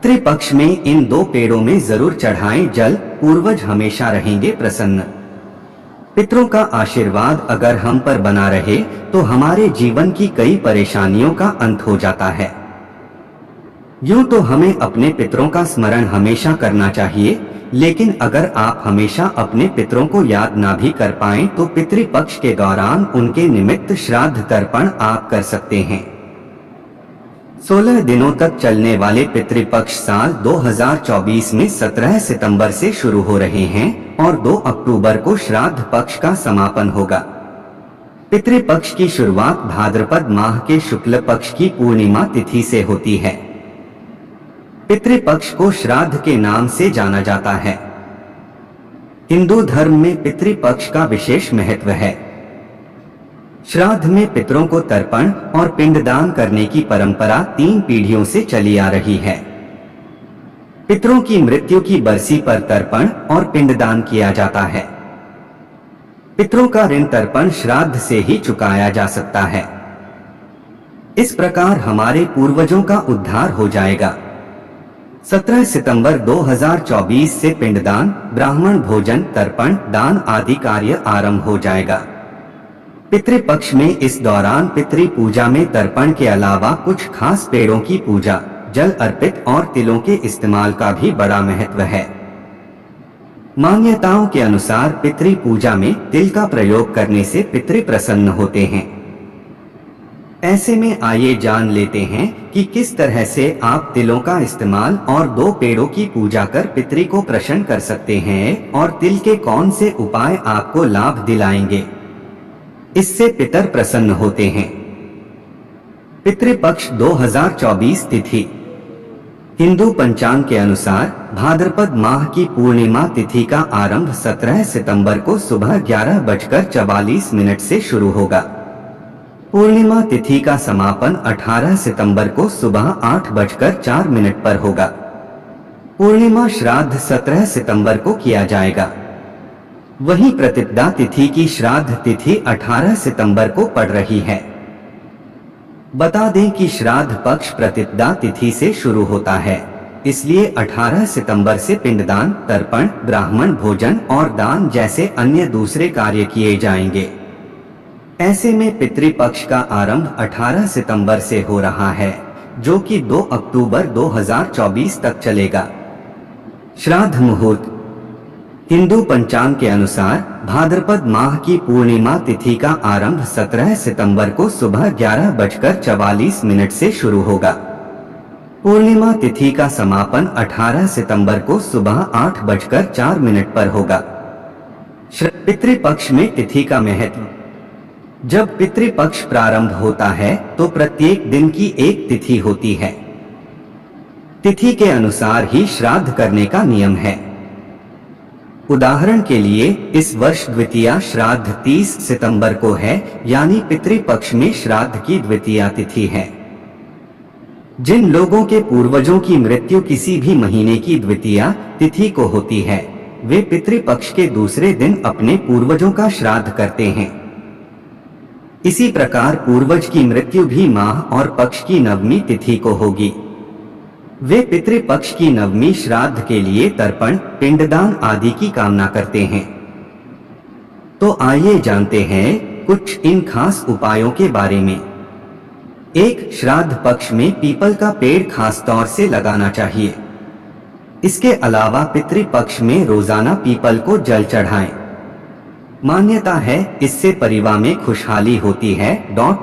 पितृपक्ष में इन दो पेड़ों में जरूर चढ़ाएं जल, पूर्वज हमेशा रहेंगे प्रसन्न। पितरों का आशीर्वाद अगर हम पर बना रहे तो हमारे जीवन की कई परेशानियों का अंत हो जाता है। यूं तो हमें अपने पितरों का स्मरण हमेशा करना चाहिए, लेकिन अगर आप हमेशा अपने पितरों को याद ना भी कर पाएं तो पितृपक्ष के दौरान उनके निमित्त श्राद्ध तर्पण आप कर सकते हैं। 16 दिनों तक चलने वाले पितृपक्ष साल 2024 में 17 सितंबर से शुरू हो रहे हैं और 2 अक्टूबर को श्राद्ध पक्ष का समापन होगा। पितृपक्ष की शुरुआत भाद्रपद माह के शुक्ल पक्ष की पूर्णिमा तिथि से होती है। पितृपक्ष को श्राद्ध के नाम से जाना जाता है। हिंदू धर्म में पितृपक्ष का विशेष महत्व है। श्राद्ध में पितरों को तर्पण और पिंडदान करने की परंपरा 3 पीढ़ियों से चली आ रही है। पितरों की मृत्यु की बरसी पर तर्पण और पिंडदान किया जाता है। पितरों का ऋण तर्पण श्राद्ध से ही चुकाया जा सकता है। इस प्रकार हमारे पूर्वजों का उद्धार हो जाएगा। 17 सितंबर 2024 से पिंडदान, ब्राह्मण भोजन, तर्पण, दान आदि कार्य आरंभ हो जाएगा। पितृपक्ष में इस दौरान पितृ पूजा में तर्पण के अलावा कुछ खास पेड़ों की पूजा, जल अर्पित और तिलों के इस्तेमाल का भी बड़ा महत्व है। मान्यताओं के अनुसार पितृ पूजा में तिल का प्रयोग करने से पितृ प्रसन्न होते हैं। ऐसे में आइए जान लेते हैं कि किस तरह से आप तिलों का इस्तेमाल और 2 पेड़ों की पूजा कर पितृ को प्रसन्न कर सकते हैं और तिल के कौन से उपाय आपको लाभ दिलाएंगे, इससे पितर प्रसन्न होते हैं। पितृपक्ष 2024 तिथि हिंदू पंचांग के अनुसार भाद्रपद माह की पूर्णिमा तिथि का आरंभ 17 सितंबर को सुबह 11:44 से शुरू होगा। पूर्णिमा तिथि का समापन 18 सितंबर को सुबह 8:04 पर होगा। पूर्णिमा श्राद्ध 17 सितंबर को किया जाएगा। वहीं प्रतिपदा तिथि की श्राद्ध तिथि 18 सितंबर को पड़ रही है। बता दें कि श्राद्ध पक्ष प्रतिपदा तिथि से शुरू होता है, इसलिए 18 सितंबर से पिंडदान, तर्पण, ब्राह्मण भोजन और दान जैसे अन्य दूसरे कार्य किए जाएंगे। ऐसे में पितृपक्ष का आरंभ 18 सितंबर से हो रहा है, जो कि 2 अक्टूबर 2024 तक चलेगा। श्राद्ध मुहूर्त हिंदू पंचांग के अनुसार भाद्रपद माह की पूर्णिमा तिथि का आरंभ 17 सितंबर को सुबह 11:44 से शुरू होगा। पूर्णिमा तिथि का समापन 18 सितंबर को सुबह 8:04 पर होगा। पितृपक्ष में तिथि का महत्व। जब पितृपक्ष प्रारंभ होता है तो प्रत्येक दिन की एक तिथि होती है। तिथि के अनुसार ही श्राद्ध करने का नियम है। उदाहरण के लिए इस वर्ष द्वितीया श्राद्ध 30 सितंबर को है, यानी पितृपक्ष में श्राद्ध की द्वितीया तिथि है। जिन लोगों के पूर्वजों की मृत्यु किसी भी महीने की द्वितीया तिथि को होती है, वे पितृपक्ष के दूसरे दिन अपने पूर्वजों का श्राद्ध करते हैं। इसी प्रकार पूर्वज की मृत्यु भी माह और पक्ष की नवमी तिथि को होगी। वे पितृपक्ष की नवमी श्राद्ध के लिए तर्पण, पिंडदान आदि की कामना करते हैं। तो आइए जानते हैं कुछ इन खास उपायों के बारे में। 1. श्राद्ध पक्ष में पीपल का पेड़ खास तौर से लगाना चाहिए। इसके अलावा पितृपक्ष में रोजाना पीपल को जल चढ़ाएं। मान्यता है इससे परिवार में खुशहाली होती है।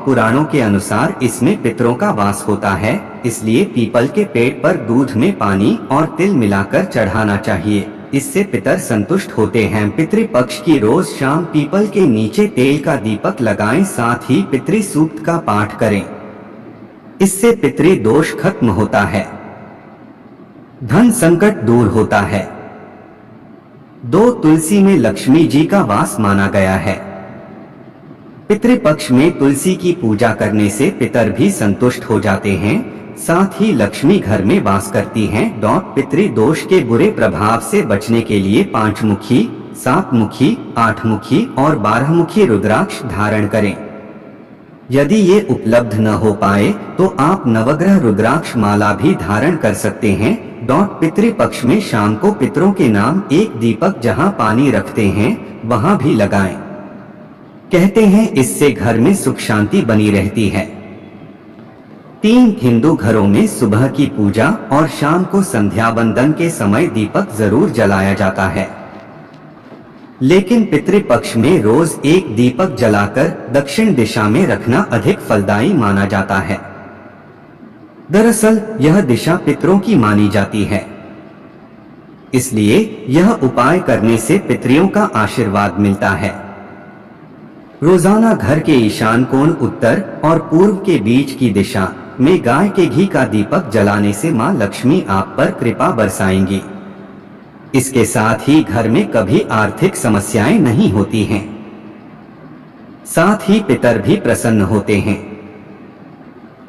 पुराणों के अनुसार इसमें पितरों का वास होता है, इसलिए पीपल के पेड़ पर दूध में पानी और तिल मिलाकर चढ़ाना चाहिए। इससे पितर संतुष्ट होते हैं। पितृपक्ष की रोज शाम पीपल के नीचे तेल का दीपक लगाएं, साथ ही पितृ सूक्त का पाठ करें। इससे पितृ दोष खत्म होता है, धन संकट दूर होता है। 2. तुलसी में लक्ष्मी जी का वास माना गया है। पितृपक्ष में तुलसी की पूजा करने से पितर भी संतुष्ट हो जाते हैं, साथ ही लक्ष्मी घर में वास करती हैं। पितृ दोष के बुरे प्रभाव से बचने के लिए 5 मुखी, 7 मुखी, 8 मुखी और 12 मुखी रुद्राक्ष धारण करें। यदि ये उपलब्ध न हो पाए तो आप नवग्रह रुद्राक्ष माला भी धारण कर सकते हैं। पितृपक्ष में शाम को पितरों के नाम एक दीपक जहां पानी रखते हैं वहां भी लगाएं। कहते हैं इससे घर में सुख शांति बनी रहती है। 3 हिंदू घरों में सुबह की पूजा और शाम को संध्या वंदन के समय दीपक जरूर जलाया जाता है, लेकिन पितृपक्ष में रोज एक दीपक जलाकर दक्षिण दिशा में रखना अधिक फलदायी माना जाता है। दरअसल यह दिशा पितरों की मानी जाती है, इसलिए यह उपाय करने से पितरियों का आशीर्वाद मिलता है। रोजाना घर के ईशान कोण उत्तर और पूर्व के बीच की दिशा में गाय के घी का दीपक जलाने से मां लक्ष्मी आप पर कृपा बरसाएंगी। इसके साथ ही घर में कभी आर्थिक समस्याएं नहीं होती हैं। साथ ही पितर भी प्रसन्न होते हैं।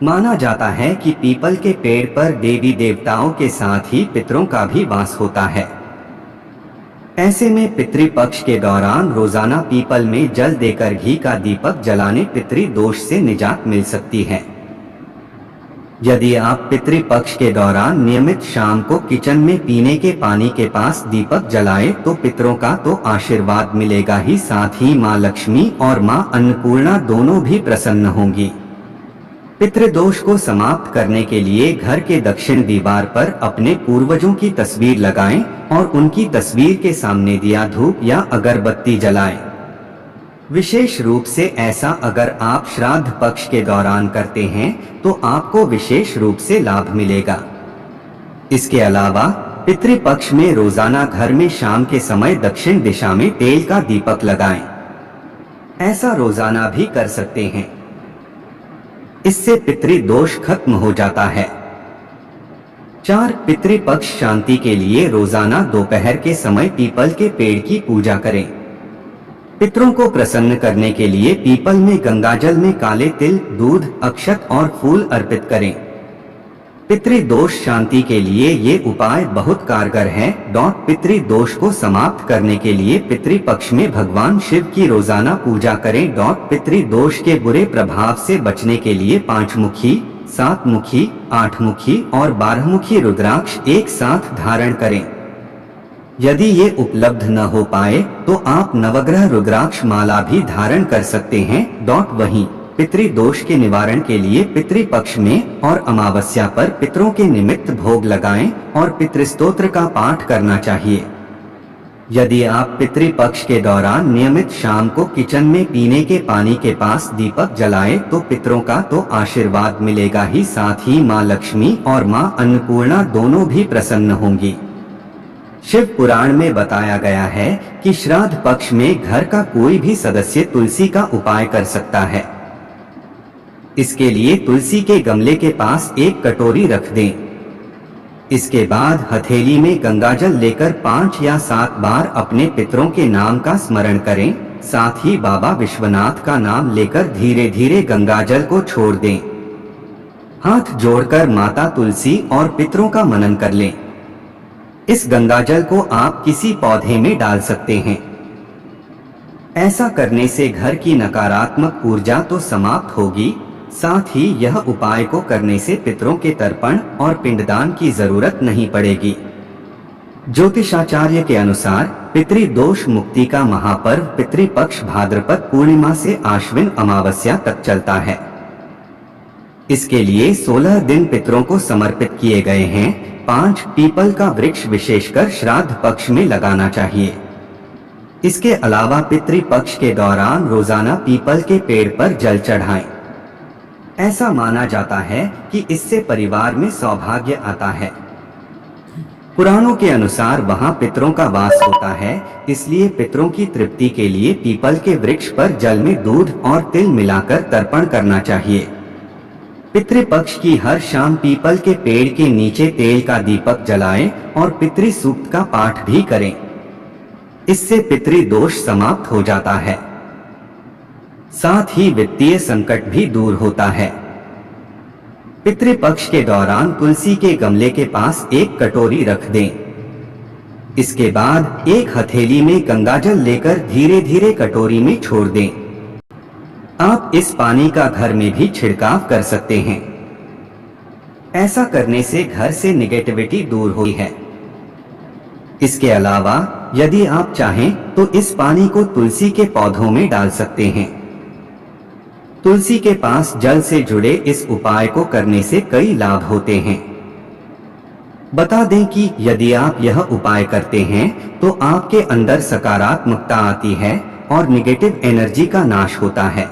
माना जाता है कि पीपल के पेड़ पर देवी देवताओं के साथ ही पितरों का भी वास होता है। ऐसे में पितृपक्ष के दौरान रोजाना पीपल में जल देकर घी का दीपक जलाने पितृ दोष से निजात मिल सकती है। यदि आप पितृपक्ष के दौरान नियमित शाम को किचन में पीने के पानी के पास दीपक जलाएं तो पितरों का तो आशीर्वाद मिलेगा ही, साथ ही मां लक्ष्मी और मां अन्नपूर्णा दोनों भी प्रसन्न होंगी। पितृदोष को समाप्त करने के लिए घर के दक्षिण दीवार पर अपने पूर्वजों की तस्वीर लगाएं और उनकी तस्वीर के सामने दिया धूप या अगरबत्ती जलाएं। विशेष रूप से ऐसा अगर आप श्राद्ध पक्ष के दौरान करते हैं तो आपको विशेष रूप से लाभ मिलेगा। इसके अलावा पितृपक्ष में रोजाना घर में शाम के समय दक्षिण दिशा में तेल का दीपक लगाएं। ऐसा रोजाना भी कर सकते हैं। इससे पितृदोष खत्म हो जाता है। 4 पितृपक्ष शांति के लिए रोजाना दोपहर के समय पीपल के पेड़ की पूजा करें। पितरों को प्रसन्न करने के लिए पीपल में गंगाजल में काले तिल, दूध, अक्षत और फूल अर्पित करें। पितृदोष शांति के लिए ये उपाय बहुत कारगर है। पितृदोष को समाप्त करने के लिए पितृपक्ष में भगवान शिव की रोजाना पूजा करें। पितृदोष के बुरे प्रभाव से बचने के लिए 5 मुखी, 7 मुखी, 8 मुखी और 12 मुखी रुद्राक्ष एक साथ धारण करें। यदि ये उपलब्ध न हो पाए तो आप नवग्रह रुद्राक्ष माला भी धारण कर सकते हैं। वहीं पितृदोष के निवारण के लिए पितृपक्ष में और अमावस्या पर पितरों के निमित्त भोग लगाएं और पितृस्तोत्र का पाठ करना चाहिए। यदि आप पितृपक्ष के दौरान नियमित शाम को किचन में पीने के पानी के पास दीपक जलाएं तो पितरों का तो आशीर्वाद मिलेगा ही, साथ ही मां लक्ष्मी और मां अन्नपूर्णा दोनों भी प्रसन्न होंगी। शिव पुराण में बताया गया है कि श्राद्ध पक्ष में घर का कोई भी सदस्य तुलसी का उपाय कर सकता है। इसके लिए तुलसी के गमले के पास एक कटोरी रख दें। इसके बाद हथेली में गंगाजल लेकर 5 या 7 बार अपने पितरों के नाम का स्मरण करें। साथ ही बाबा विश्वनाथ का नाम लेकर धीरे धीरे गंगाजल को छोड़ दें। हाथ जोड़कर माता तुलसी और पितरों का मनन कर लें। इस गंगाजल को आप किसी पौधे में डाल सकते हैं। ऐसा करने से घर की नकारात्मक ऊर्जा तो समाप्त होगी, साथ ही यह उपाय को करने से पितरों के तर्पण और पिंडदान की जरूरत नहीं पड़ेगी। ज्योतिषाचार्य के अनुसार पितृदोष मुक्ति का महापर्व पितृपक्ष भाद्रपद पूर्णिमा से आश्विन अमावस्या तक चलता है। इसके लिए 16 दिन पितरों को समर्पित किए गए हैं। 5 पीपल का वृक्ष विशेषकर श्राद्ध पक्ष में लगाना चाहिए। इसके अलावा पितृपक्ष के दौरान रोजाना पीपल के पेड़ पर जल चढ़ाएं। ऐसा माना जाता है कि इससे परिवार में सौभाग्य आता है। पुराणों के अनुसार वहां पितरों का वास होता है, इसलिए पितरों की तृप्ति के लिए पीपल के वृक्ष पर जल में दूध और तिल मिलाकर तर्पण करना चाहिए। पितृपक्ष की हर शाम पीपल के पेड़ के नीचे तेल का दीपक जलाएं और पितृ सूक्त का पाठ भी करें। इससे पितृदोष समाप्त हो जाता है। साथ ही वित्तीय संकट भी दूर होता है। पितृपक्ष के दौरान तुलसी के गमले के पास एक कटोरी रख दें। इसके बाद एक हथेली में गंगाजल लेकर धीरे धीरे कटोरी में छोड़ दें। आप इस पानी का घर में भी छिड़काव कर सकते हैं। ऐसा करने से घर से निगेटिविटी दूर हुई है। इसके अलावा यदि आप चाहें तो इस पानी को तुलसी के पौधों में डाल सकते हैं। तुलसी के पास जल से जुड़े इस उपाय को करने से कई लाभ होते हैं। बता दें कि यदि आप यह उपाय करते हैं तो आपके अंदर सकारात्मकता आती है और निगेटिव एनर्जी का नाश होता है।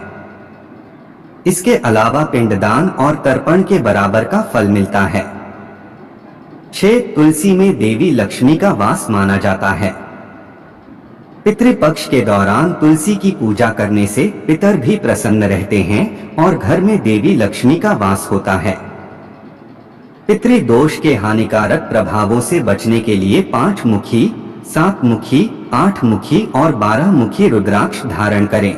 इसके अलावा पिंडदान और तर्पण के बराबर का फल मिलता है। 6. तुलसी में देवी लक्ष्मी का वास माना जाता है। पितृपक्ष के दौरान तुलसी की पूजा करने से पितर भी प्रसन्न रहते हैं और घर में देवी लक्ष्मी का वास होता है। पितृदोष के हानिकारक प्रभावों से बचने के लिए 5 मुखी, 7 मुखी, 8 मुखी और 12 मुखी रुद्राक्ष धारण करें।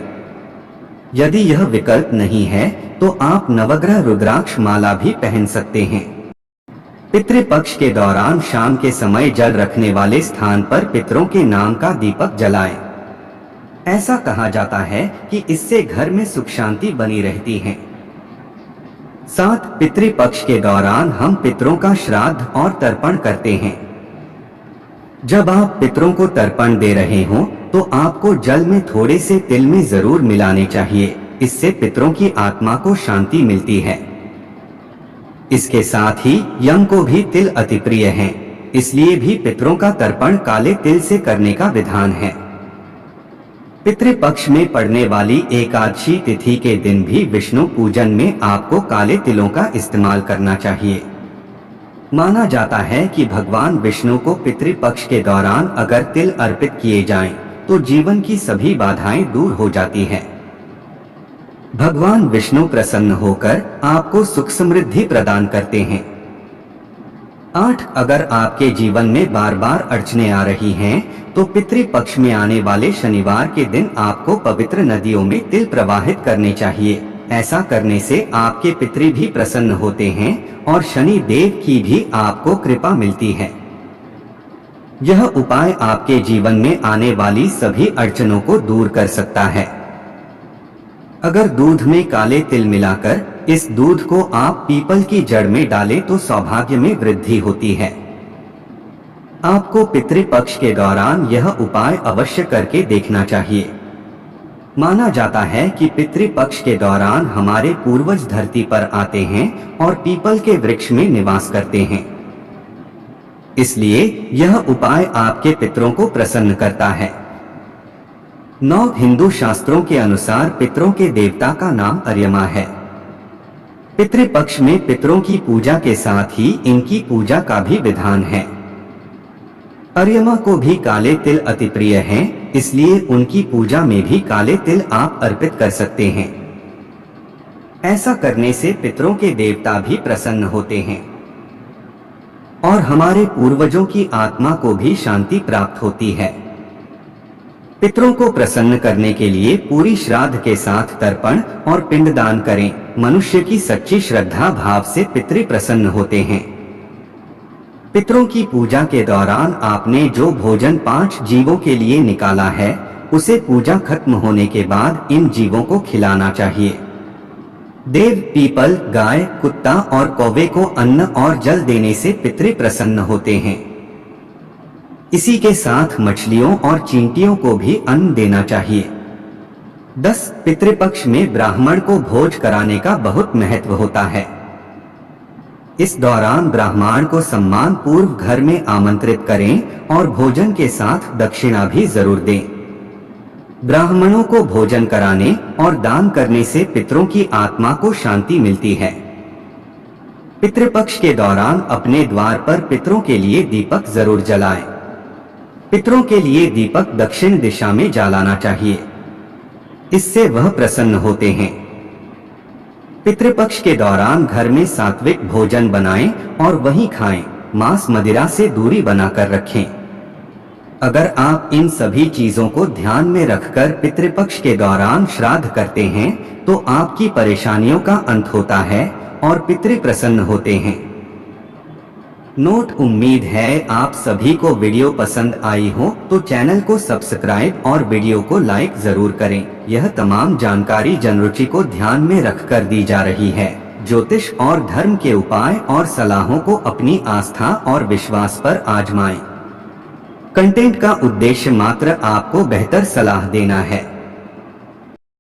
यदि यह विकल्प नहीं है तो आप नवग्रह रुद्राक्ष माला भी पहन सकते हैं। पितृपक्ष के दौरान शाम के समय जल रखने वाले स्थान पर पितरों के नाम का दीपक जलाएं। ऐसा कहा जाता है कि इससे घर में सुख शांति बनी रहती है। 7. पितृपक्ष के दौरान हम पितरों का श्राद्ध और तर्पण करते हैं। जब आप पितरों को तर्पण दे रहे हों तो आपको जल में थोड़े से तिल में जरूर मिलाने चाहिए। इससे पितरों की आत्मा को शांति मिलती है। इसके साथ ही यम को भी तिल अति प्रिय है, इसलिए भी पितरों का तर्पण काले तिल से करने का विधान है। पितृपक्ष में पड़ने वाली एकादशी तिथि के दिन भी विष्णु पूजन में आपको काले तिलों का इस्तेमाल करना चाहिए। माना जाता है कि भगवान विष्णु को पितृपक्ष के दौरान अगर तिल अर्पित किए जाएं, तो जीवन की सभी बाधाएं दूर हो जाती हैं। भगवान विष्णु प्रसन्न होकर आपको सुख समृद्धि प्रदान करते हैं। 8. अगर आपके जीवन में बार बार अड़चने आ रही हैं, तो पितृपक्ष में आने वाले शनिवार के दिन आपको पवित्र नदियों में तिल प्रवाहित करने चाहिए। ऐसा करने से आपके पितृ भी प्रसन्न होते हैं और शनि देव की भी आपको कृपा मिलती है। यह उपाय आपके जीवन में आने वाली सभी अड़चनों को दूर कर सकता है। अगर दूध में काले तिल मिलाकर इस दूध को आप पीपल की जड़ में डालें तो सौभाग्य में वृद्धि होती है। आपको पितृपक्ष के दौरान यह उपाय अवश्य करके देखना चाहिए। माना जाता है कि पितृपक्ष के दौरान हमारे पूर्वज धरती पर आते हैं और पीपल के वृक्ष में निवास करते हैं। इसलिए यह उपाय आपके पितरों को प्रसन्न करता है। 9. हिंदू शास्त्रों के अनुसार पितरों के देवता का नाम अर्यमा है। पितृपक्ष में पितरों की पूजा के साथ ही इनकी पूजा का भी विधान है। अर्यमा को भी काले तिल अति प्रिय हैं, इसलिए उनकी पूजा में भी काले तिल आप अर्पित कर सकते हैं। ऐसा करने से पितरों के देवता भी प्रसन्न होते हैं और हमारे पूर्वजों की आत्मा को भी शांति प्राप्त होती है। पितरों को प्रसन्न करने के लिए पूरी श्राद्ध के साथ तर्पण और पिंडदान करें। मनुष्य की सच्ची श्रद्धा भाव से पितृ प्रसन्न होते हैं। पितरों की पूजा के दौरान आपने जो भोजन 5 जीवों के लिए निकाला है, उसे पूजा खत्म होने के बाद इन जीवों को खिलाना चाहिए। देव, पीपल, गाय, कुत्ता और कौवे को अन्न और जल देने से पितृ प्रसन्न होते हैं। इसी के साथ मछलियों और चींटियों को भी अन्न देना चाहिए। 10. पितृपक्ष में ब्राह्मण को भोज कराने का बहुत महत्व होता है। इस दौरान ब्राह्मण को सम्मान पूर्व घर में आमंत्रित करें और भोजन के साथ दक्षिणा भी जरूर दें। ब्राह्मणों को भोजन कराने और दान करने से पितरों की आत्मा को शांति मिलती है। पितृपक्ष के दौरान अपने द्वार पर पितरों के लिए दीपक जरूर जलाएं। पितरों के लिए दीपक दक्षिण दिशा में जलाना चाहिए, इससे वह प्रसन्न होते हैं। पितृपक्ष के दौरान घर में सात्विक भोजन बनाएं और वहीं खाएं। मांस मदिरा से दूरी बनाकर रखें। अगर आप इन सभी चीजों को ध्यान में रखकर पितृपक्ष के दौरान श्राद्ध करते हैं तो आपकी परेशानियों का अंत होता है और पितृ प्रसन्न होते हैं। नोट, उम्मीद है आप सभी को वीडियो पसंद आई हो तो चैनल को सब्सक्राइब और वीडियो को लाइक जरूर करें। यह तमाम जानकारी जनरुचि को ध्यान में रखकर दी जा रही है। ज्योतिष और धर्म के उपाय और सलाहों को अपनी आस्था और विश्वास पर आजमाएं। कंटेंट का उद्देश्य मात्र आपको बेहतर सलाह देना है।